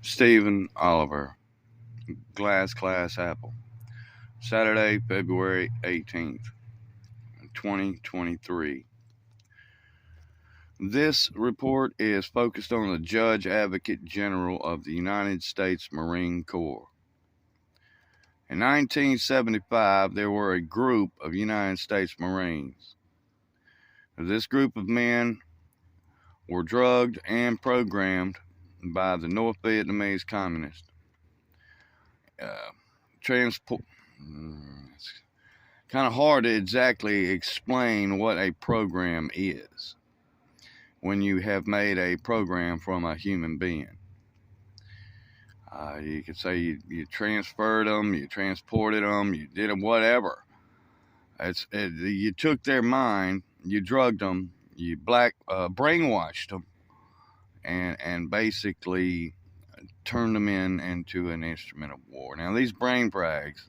Stephen Oliver, Glass Class Apple, Saturday, February 18th, 2023. This report is focused on the Judge Advocate General of the United States Marine Corps. In 1975, there were a group of United States Marines. This group of men were drugged and programmed by the North Vietnamese communists. It's kind of hard to exactly explain what a program is when you have made a program from a human being. You could say you transferred them, you transported them, you did them, whatever. You took their mind, you drugged them, you brainwashed them, and basically turned them into an instrument of war. Now, these brain frags,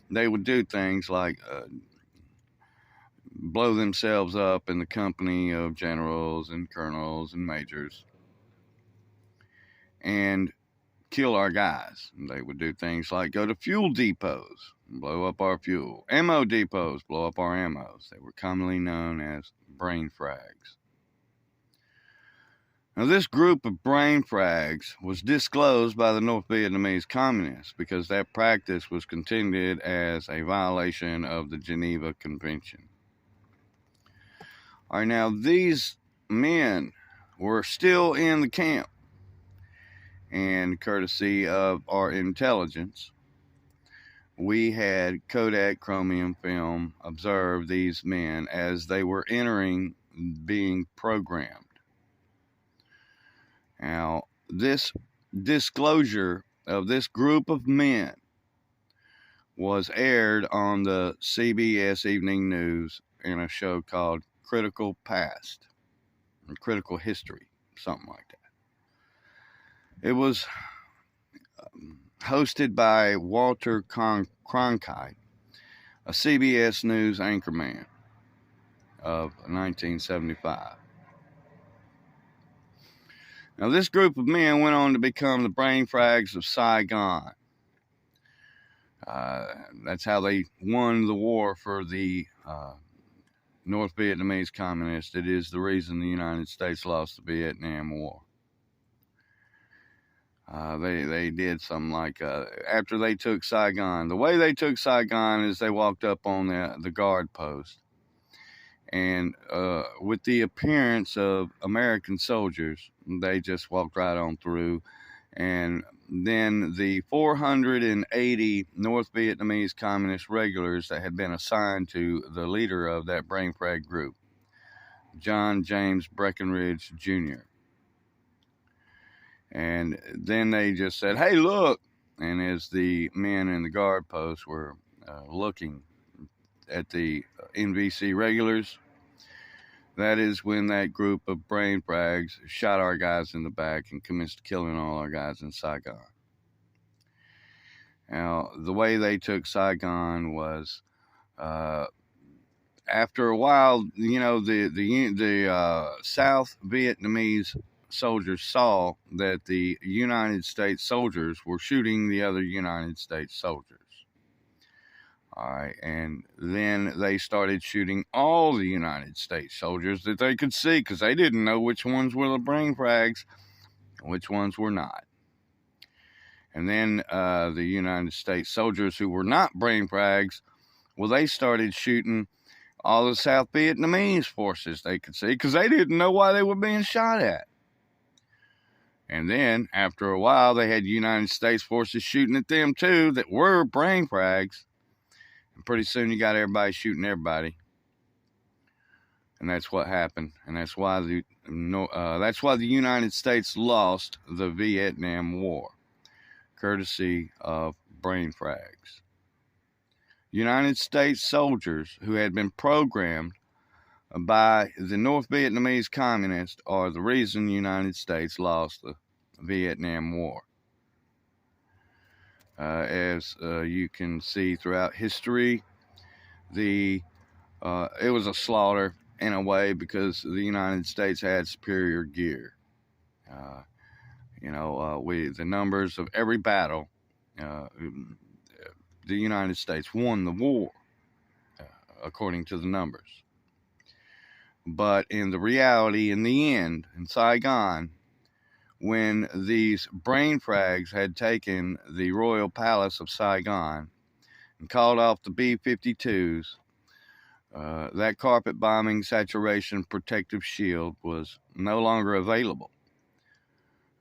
they would do things like blow themselves up in the company of generals and colonels and majors and kill our guys. They would do things like go to fuel depots and blow up our fuel, ammo depots, blow up our ammos. They were commonly known as brain frags. Now, this group of brain frags was disclosed by the North Vietnamese communists because that practice was considered as a violation of the Geneva Convention. All right, now these men were still in the camp, and courtesy of our intelligence, we had Kodak chromium film observe these men as they were entering being programmed. Now, this disclosure of this group of men was aired on the CBS Evening News in a show called Critical Past, or Critical History, something like that. It was hosted by Walter Cronkite, a CBS News anchorman of 1975. Now, this group of men went on to become the brain frags of Saigon. That's how they won the war for the North Vietnamese communists. It is the reason the United States lost the Vietnam War. They did something like, after they took Saigon, the way they took Saigon is they walked up on the guard post. And with the appearance of American soldiers, they just walked right on through. And then the 480 North Vietnamese communist regulars that had been assigned to the leader of that brain frag group, John James Breckinridge Jr. And then they just said, "Hey, look." And as the men in the guard post were looking at the NVC regulars, that is when that group of brain frags shot our guys in the back and commenced killing all our guys in Saigon. Now, the way they took Saigon was, after a while, the South Vietnamese soldiers saw that the United States soldiers were shooting the other United States soldiers. All right, and then they started shooting all the United States soldiers that they could see because they didn't know which ones were the brain frags and which ones were not. And then the United States soldiers who were not brain frags, well, they started shooting all the South Vietnamese forces they could see because they didn't know why they were being shot at. And then, after a while, they had United States forces shooting at them too that were brain frags. And pretty soon you got everybody shooting everybody. And that's what happened. And that's why the United States lost the Vietnam War, courtesy of brain frags. United States soldiers who had been programmed by the North Vietnamese communists are the reason the United States lost the Vietnam War. As you can see throughout history, it was a slaughter in a way because the United States had superior gear. With the numbers of every battle, the United States won the war, according to the numbers. But in the reality, in the end, in Saigon, when these brain frags had taken the royal palace of Saigon and called off the B-52s, that carpet bombing saturation protective shield was no longer available.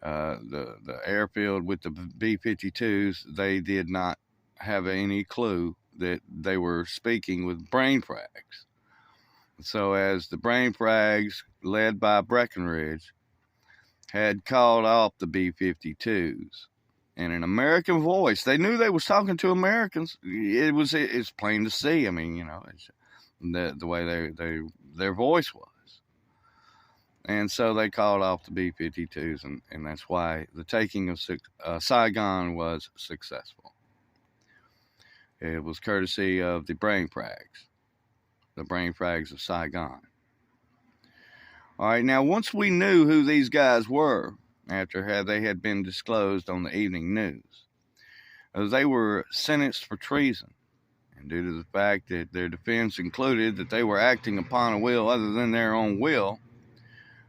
The airfield with the B-52s, they did not have any clue that they were speaking with brain frags. So as the brain frags, led by Breckinridge, had called off the B-52s in an American voice, they knew they was talking to Americans. It's plain to see. I mean, it's the way their voice was. And so they called off the B-52s, and that's why the taking of Saigon was successful. It was courtesy of the brain frags of Saigon. All right, now once we knew who these guys were, after they had been disclosed on the evening news, they were sentenced for treason. And due to the fact that their defense included that they were acting upon a will other than their own will,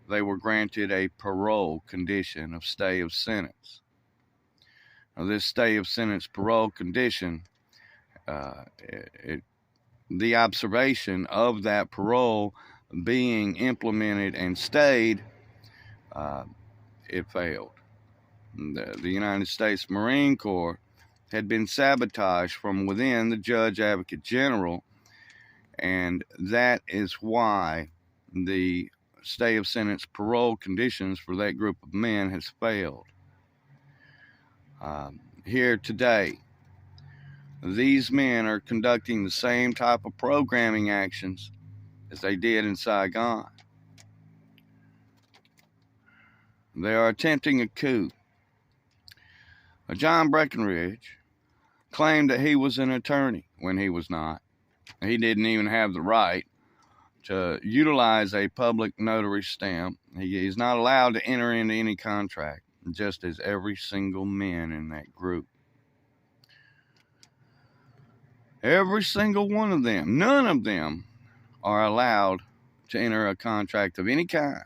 they were granted a parole condition of stay of sentence. Now, this stay of sentence parole condition, the observation of that parole being implemented and stayed, it failed. The United States Marine Corps had been sabotaged from within the Judge Advocate General, and that is why the stay of sentence parole conditions for that group of men has failed. Here today, these men are conducting the same type of programming actions as they did in Saigon. They are attempting a coup. John Breckinridge claimed that he was an attorney when he was not. He didn't even have the right to utilize a public notary stamp. He is not allowed to enter into any contract, just as every single man in that group. Every single one of them, none of them are allowed to enter a contract of any kind.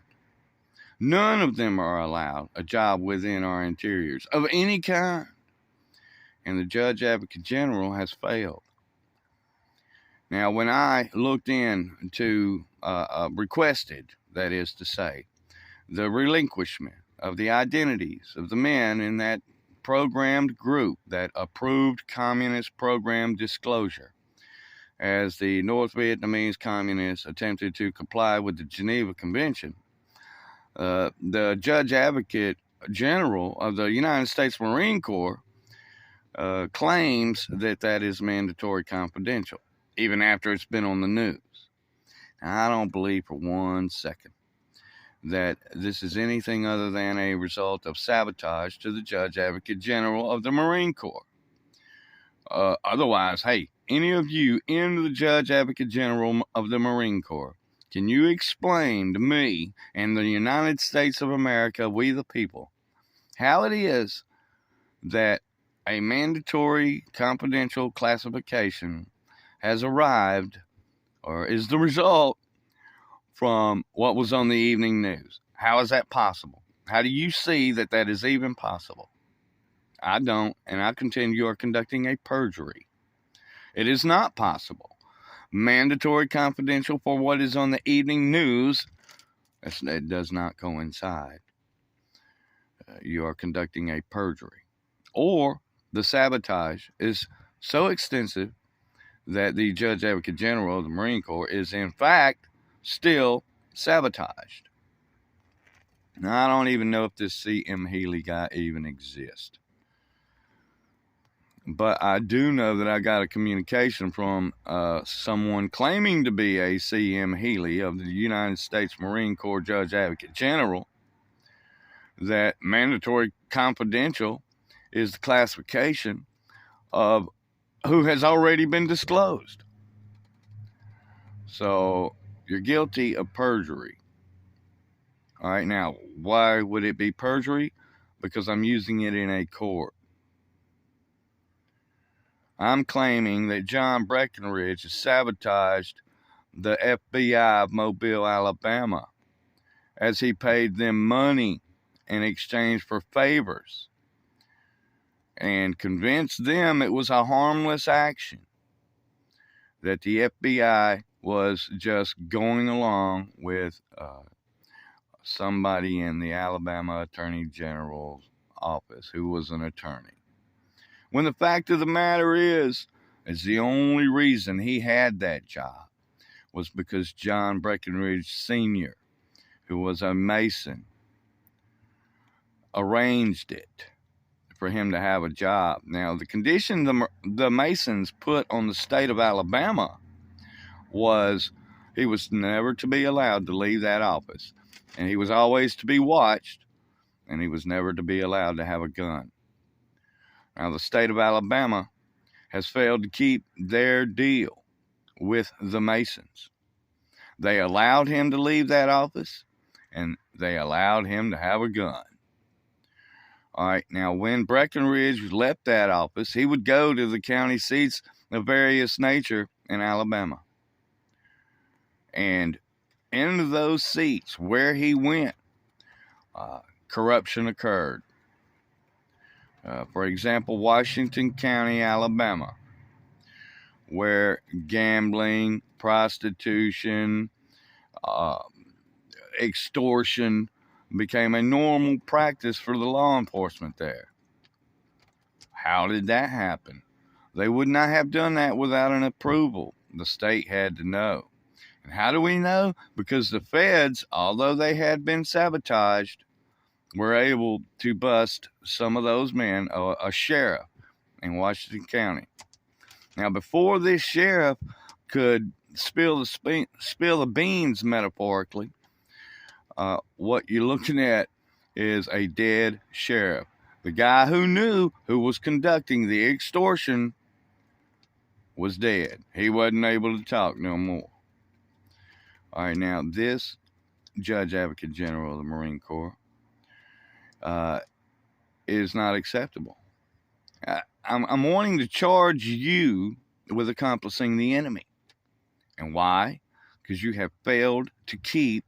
None of them are allowed a job within our interiors of any kind. And the Judge Advocate General has failed. Now, when I looked into, requested, that is to say, the relinquishment of the identities of the men in that programmed group, that approved communist program disclosure, as the North Vietnamese communists attempted to comply with the Geneva Convention, the Judge Advocate General of the United States Marine Corps claims that is mandatory confidential, even after it's been on the news. Now, I don't believe for 1 second that this is anything other than a result of sabotage to the Judge Advocate General of the Marine Corps. Otherwise, hey, any of you in the Judge Advocate General of the Marine Corps, can you explain to me and the United States of America, we the people, how it is that a mandatory confidential classification has arrived or is the result from what was on the evening news? How is that possible? How do you see that is even possible? I don't, and I contend you are conducting a perjury. It is not possible. Mandatory confidential for what is on the evening news, it does not coincide. You are conducting a perjury. Or the sabotage is so extensive that the Judge Advocate General of the Marine Corps is in fact still sabotaged. Now, I don't even know if this C.M. Healy guy even exists. But I do know that I got a communication from someone claiming to be a C.M. Healy of the United States Marine Corps Judge Advocate General that mandatory confidential is the classification of who has already been disclosed. So you're guilty of perjury. All right, now, why would it be perjury? because I'm using it in a court. I'm claiming that John Breckinridge has sabotaged the FBI of Mobile, Alabama, as he paid them money in exchange for favors and convinced them it was a harmless action, that the FBI was just going along with somebody in the Alabama Attorney General's office who was an attorney. When the fact of the matter is the only reason he had that job was because John Breckinridge Sr., who was a Mason, arranged it for him to have a job. Now, the condition the Masons put on the state of Alabama was he was never to be allowed to leave that office, and he was always to be watched, and he was never to be allowed to have a gun. Now, the state of Alabama has failed to keep their deal with the Masons. They allowed him to leave that office, and they allowed him to have a gun. All right, now when Breckinridge left that office, he would go to the county seats of various nature in Alabama. And into those seats where he went, corruption occurred. For example, Washington County, Alabama, where gambling, prostitution, extortion became a normal practice for the law enforcement there. How did that happen? They would not have done that without an approval. The state had to know. And how do we know? Because the feds, although they had been sabotaged, were able to bust some of those men, a sheriff in Washington County. Now, before this sheriff could spill the beans, metaphorically, what you're looking at is a dead sheriff. The guy who knew who was conducting the extortion was dead. He wasn't able to talk no more. All right, now this Judge Advocate General of the Marine Corps is not acceptable. I'm wanting to charge you with accomplishing the enemy. And why? Because you have failed to keep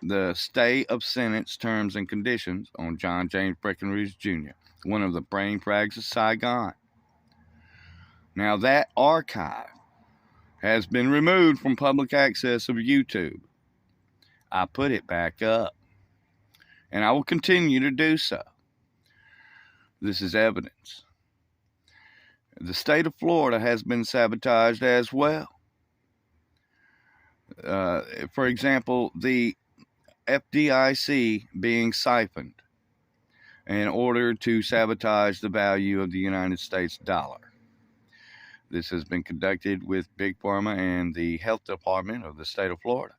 the stay of sentence terms and conditions on John James Breckinridge Jr., one of the brain frags of Saigon. Now that archive has been removed from public access of YouTube. I put it back up, and I will continue to do so. This is evidence. The state of Florida has been sabotaged as well. For example, the FDIC being siphoned in order to sabotage the value of the United States dollar. This has been conducted with Big Pharma and the Health Department of the state of Florida.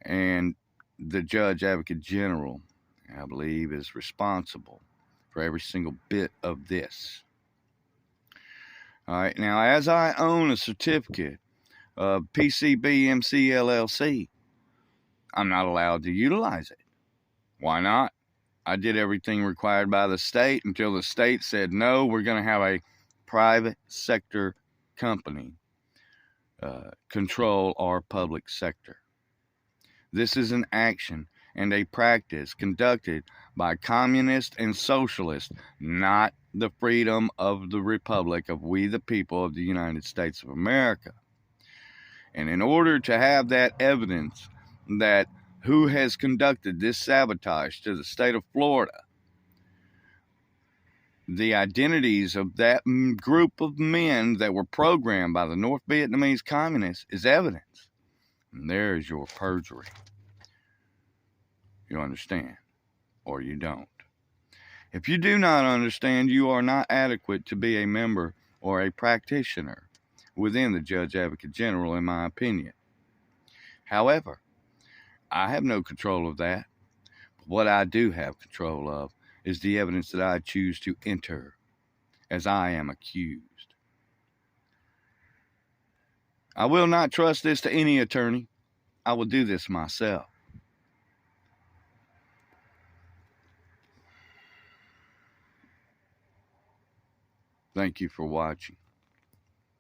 And the Judge Advocate General, I believe, is responsible for every single bit of this. All right, now as I own a certificate of PCBMC LLC, I'm not allowed to utilize it. Why not? I did everything required by the state until the state said, no, we're going to have a private sector company control our public sector. This is an action and a practice conducted by communists and socialists, not the freedom of the republic of we the people of the United States of America. And in order to have that evidence that who has conducted this sabotage to the state of Florida, the identities of that group of men that were programmed by the North Vietnamese communists is evidence. And there is your perjury. You understand, or you don't. If you do not understand, you are not adequate to be a member or a practitioner within the Judge Advocate General, in my opinion. However, I have no control of that. What I do have control of is the evidence that I choose to enter as I am accused. I will not trust this to any attorney. I will do this myself. Thank you for watching.